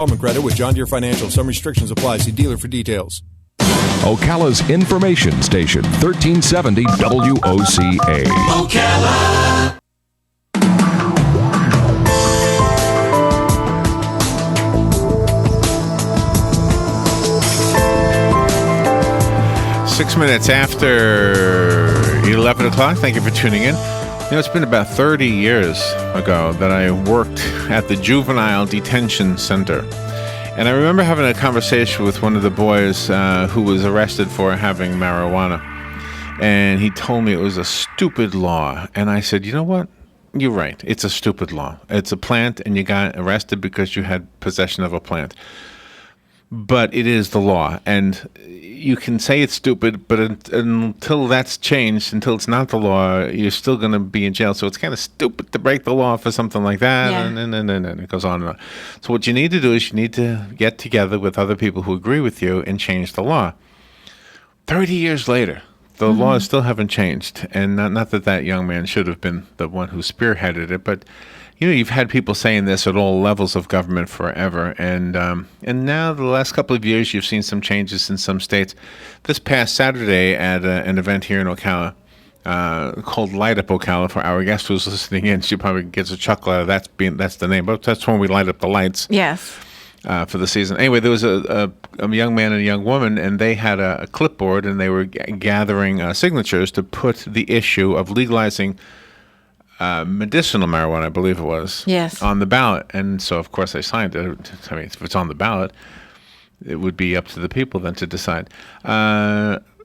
Installment credit with John Deere Financial. Some restrictions apply. See dealer for details. Ocala's information station, 1370 WOCA. Ocala. Six minutes after 11 o'clock. Thank you for tuning in. You know, it's been about 30 years ago that I worked at the Juvenile Detention Center. And I remember having a conversation with one of the boys who was arrested for having marijuana. And he told me it was a stupid law. And I said, you know what? You're right. It's a stupid law. It's a plant, and you got arrested because you had possession of a plant. But it is the law, and you can say it's stupid, but until that's changed, until it's not the law, you're still going to be in jail. So it's kind of stupid to break the law for something like that, Yeah. and it goes on and on. So what you need to do is you need to get together with other people who agree with you and change the law. 30 years later, the laws still haven't changed, and not that that young man should have been the one who spearheaded it, but you know, you've had people saying this at all levels of government forever, and now the last couple of years you've seen some changes in some states. This past Saturday at an event here in Ocala called Light Up Ocala, for our guest who's listening in, she probably gets a chuckle out of that's the name, but that's when we light up the lights. Yes. For the season. Anyway, there was a young man and a young woman, and they had a clipboard, and they were gathering signatures to put the issue of legalizing medicinal marijuana, I believe it was, Yes. on the ballot. And so, of course, I signed it. I mean, if it's on the ballot, it would be up to the people then to decide.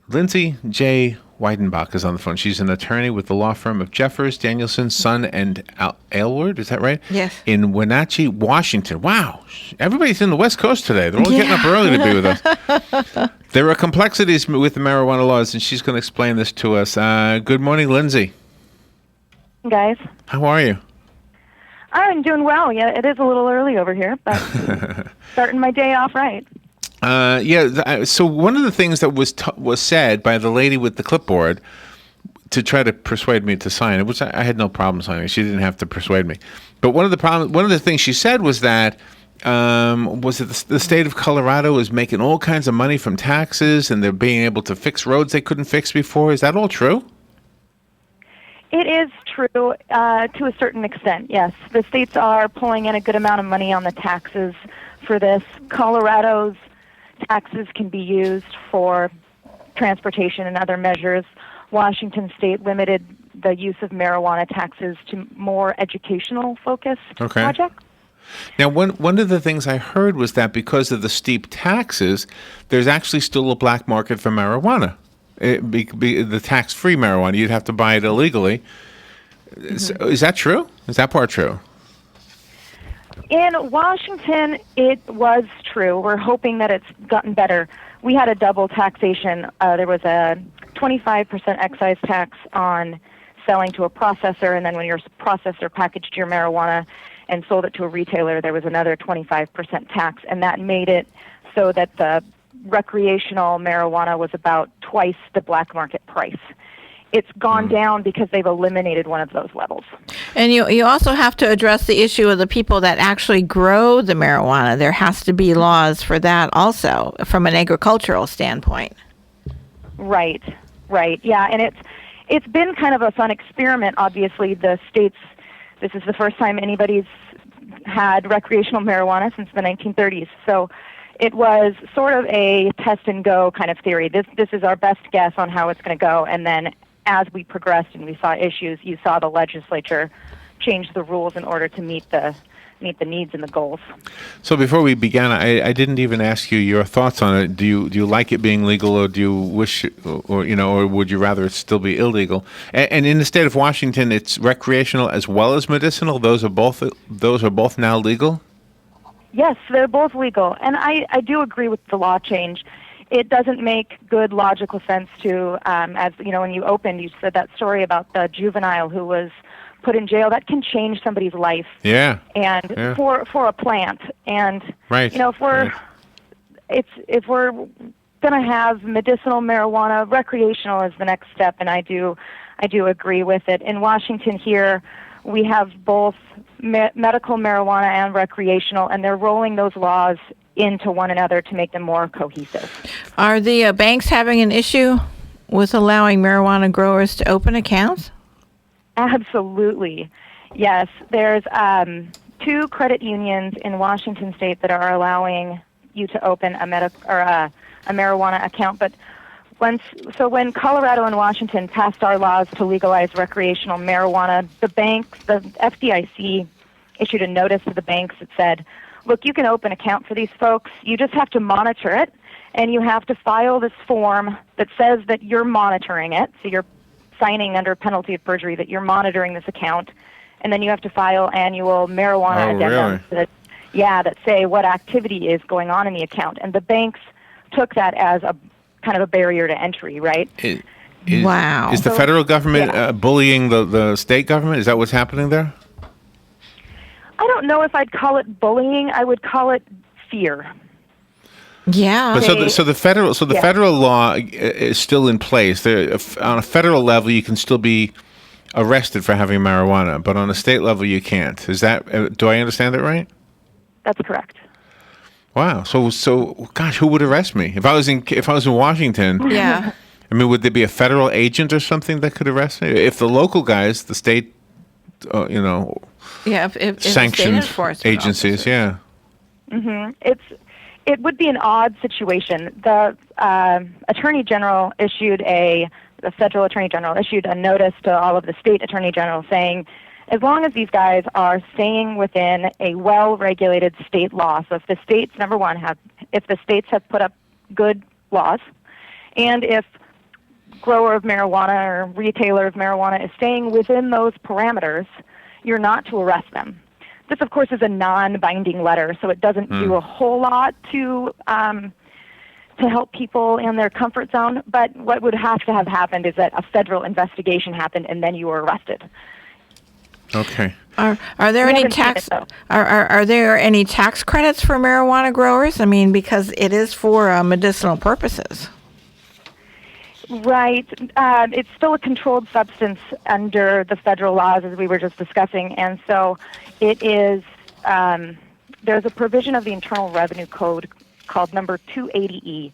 Lindsey J. Weidenbach is on the phone. She's an attorney with the law firm of Jeffers, Danielson, Son, and Aylward. Is that right? Yes. In Wenatchee, Washington. Wow. Everybody's in the West Coast today. They're all getting up early to be with us. There are complexities with the marijuana laws, and she's going to explain this to us. Good morning, Lindsey. Guys, How are you? I'm doing well. Yeah, it is a little early over here, but starting my day off right. So one of the things that was said by the lady with the clipboard to try to persuade me to sign it, which I had no problem signing. She didn't have to persuade me. But one of the things she said was that was it the state of Colorado is making all kinds of money from taxes, and they're being able to fix roads they couldn't fix before. Is that all true? It is true to a certain extent, yes. The states are pulling in a good amount of money on the taxes for this. Colorado's taxes can be used for transportation and other measures. Washington State limited the use of marijuana taxes to more educational-focused projects. Now, one of the things I heard was that because of the steep taxes, there's actually still a black market for marijuana. The tax-free marijuana, you'd have to buy it illegally. Mm-hmm. Is that true? Is that part true? In Washington, it was true. We're hoping that it's gotten better. We had a double taxation. There was a 25% excise tax on selling to a processor, and then when your processor packaged your marijuana and sold it to a retailer, there was another 25% tax, and that made it so that the recreational marijuana was about twice the black market price. It's gone down because they've eliminated one of those levels. And you also have to address the issue of the people that actually grow the marijuana. There has to be laws for that also from an agricultural standpoint. Right. Yeah, and it's been kind of a fun experiment. Obviously, the states, this is the first time anybody's had recreational marijuana since the 1930s. So it was sort of a test and go kind of theory. This is our best guess on how it's going to go. And then as we progressed and we saw issues, you saw the legislature change the rules in order to meet the needs and the goals. So before we began, I didn't even ask you your thoughts on it. Do you like it being legal, or do you wish, or would you rather it still be illegal? And in the state of Washington, it's recreational as well as medicinal. Those are both now legal. Yes, they're both legal, and I do agree with the law change. It doesn't make good logical sense to, as you know, when you opened, you said that story about the juvenile who was put in jail. That can change somebody's life. Yeah. And for a plant, and right. You know, if we're going to have medicinal marijuana, recreational is the next step, and I do agree with it. In Washington here, we have both medical marijuana and recreational, and they're rolling those laws into one another to make them more cohesive. Are the banks having an issue with allowing marijuana growers to open accounts? Absolutely. Yes. There's 2 credit unions in Washington state that are allowing you to open a marijuana account. But when Colorado and Washington passed our laws to legalize recreational marijuana, the FDIC issued a notice to the banks that said, look, you can open an account for these folks. You just have to monitor it, and you have to file this form that says that you're monitoring it. So you're signing under penalty of perjury that you're monitoring this account, and then you have to file annual marijuana addendums that say what activity is going on in the account. And the banks took that as a kind of a barrier to entry, right? Wow. Is the federal government bullying the state government? Is that what's happening there? I don't know if I'd call it bullying. I would call it fear. Yeah. But so the federal law is still in place. On a federal level, you can still be arrested for having marijuana, but on a state level, you can't. Is that? Do I understand that right? That's correct. Wow. So, gosh, who would arrest me if I was in Washington? Yeah. I mean, would there be a federal agent or something that could arrest me? If the local guys, the state, if sanctioned state agencies, officers. yeah. Mm-hmm. It would be an odd situation. The Attorney General the federal Attorney General issued a notice to all of the state Attorney General saying, as long as these guys are staying within a well-regulated state law, so if the states, if the states have put up good laws, and if grower of marijuana or retailer of marijuana is staying within those parameters, you're not to arrest them. This, of course, is a non-binding letter, so it doesn't do a whole lot to help people in their comfort zone. But what would have to have happened is that a federal investigation happened, and then you were arrested. Okay. Are there any tax are there any tax credits for marijuana growers? I mean, because it is for medicinal purposes. Right. It's still a controlled substance under the federal laws, as we were just discussing, and so it is. There's a provision of the Internal Revenue Code called number 280E,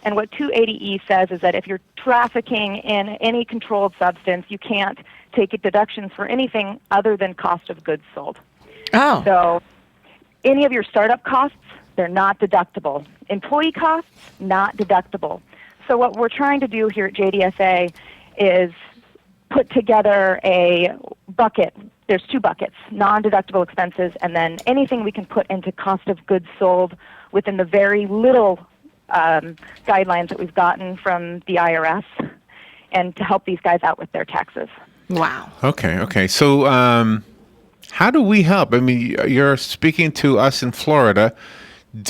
and what 280E says is that if you're trafficking in any controlled substance, you can't take deductions for anything other than cost of goods sold. Oh. So any of your startup costs, they're not deductible. Employee costs, not deductible. So what we're trying to do here at JDSA is put together a bucket. There's 2 buckets, non-deductible expenses, and then anything we can put into cost of goods sold within the very little guidelines that we've gotten from the IRS, and to help these guys out with their taxes. Wow. Okay. So how do we help? I mean, you're speaking to us in Florida.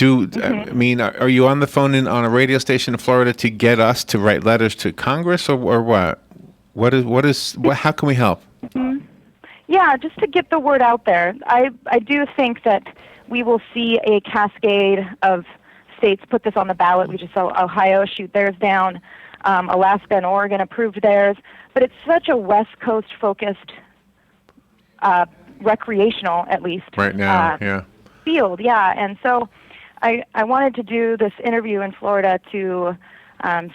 I mean, are you on the phone on a radio station in Florida to get us to write letters to Congress, or what? How can we help? Mm-hmm. Yeah, just to get the word out there. I do think that we will see a cascade of states put this on the ballot. We just saw Ohio shoot theirs down. Alaska and Oregon approved theirs. But it's such a West Coast focused, recreational, at least, right now, field. Yeah, and so I wanted to do this interview in Florida to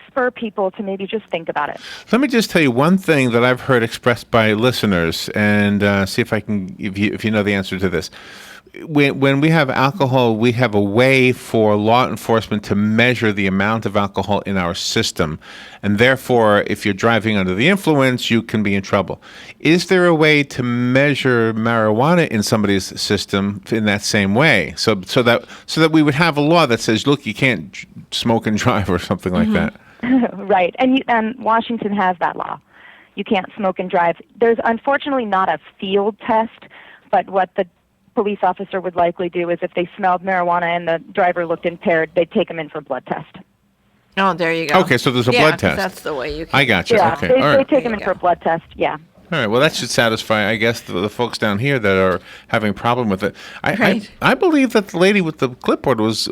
spur people to maybe just think about it. Let me just tell you one thing that I've heard expressed by listeners, and see if you know the answer to this. When we have alcohol, we have a way for law enforcement to measure the amount of alcohol in our system. And therefore, if you're driving under the influence, you can be in trouble. Is there a way to measure marijuana in somebody's system in that same way? So that we would have a law that says, look, you can't smoke and drive or something like that. Right. And Washington has that law. You can't smoke and drive. There's unfortunately not a field test, but what the police officer would likely do is if they smelled marijuana and the driver looked impaired, they'd take him in for a blood test. Oh, there you go. Okay, so there's a blood test. That's the way you can. I got you. Yeah, okay, they all right. take him in for a blood test, yeah. All right. Well, that should satisfy, I guess, the folks down here that are having a problem with it. Right. I believe that the lady with the clipboard was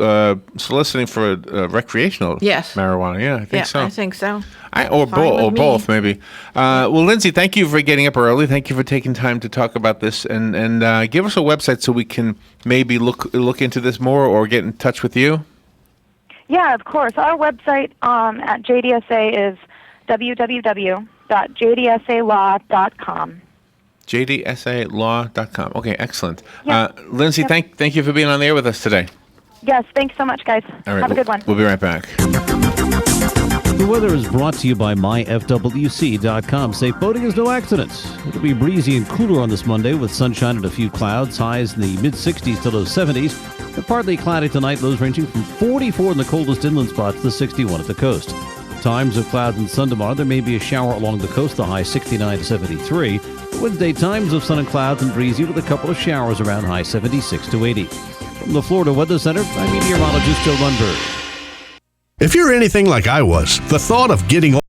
soliciting for recreational marijuana. Yeah, I think so. I think so. Or both, maybe. Well, Lindsey, thank you for getting up early. Thank you for taking time to talk about this, and give us a website so we can maybe look into this more or get in touch with you. Yeah, of course. Our website at JDSA is www.jdsalaw.com. JDSAlaw.com. Okay, excellent. Yep. Lindsey, thank you for being on the air with us today. Yes, thanks so much, guys. All right, Have a good one. We'll be right back. The weather is brought to you by myfwc.com. Safe boating is no accident. It'll be breezy and cooler on this Monday with sunshine and a few clouds. Highs in the mid-60s to low 70s. And partly cloudy tonight, lows ranging from 44 in the coldest inland spots to 61 at the coast. Times of clouds and sun tomorrow. There may be a shower along the coast, the high 69 to 73. Wednesday, times of sun and clouds and breezy with a couple of showers around high 76 to 80. From the Florida Weather Center, I'm meteorologist Joe Lundberg. If you're anything like I was, the thought of getting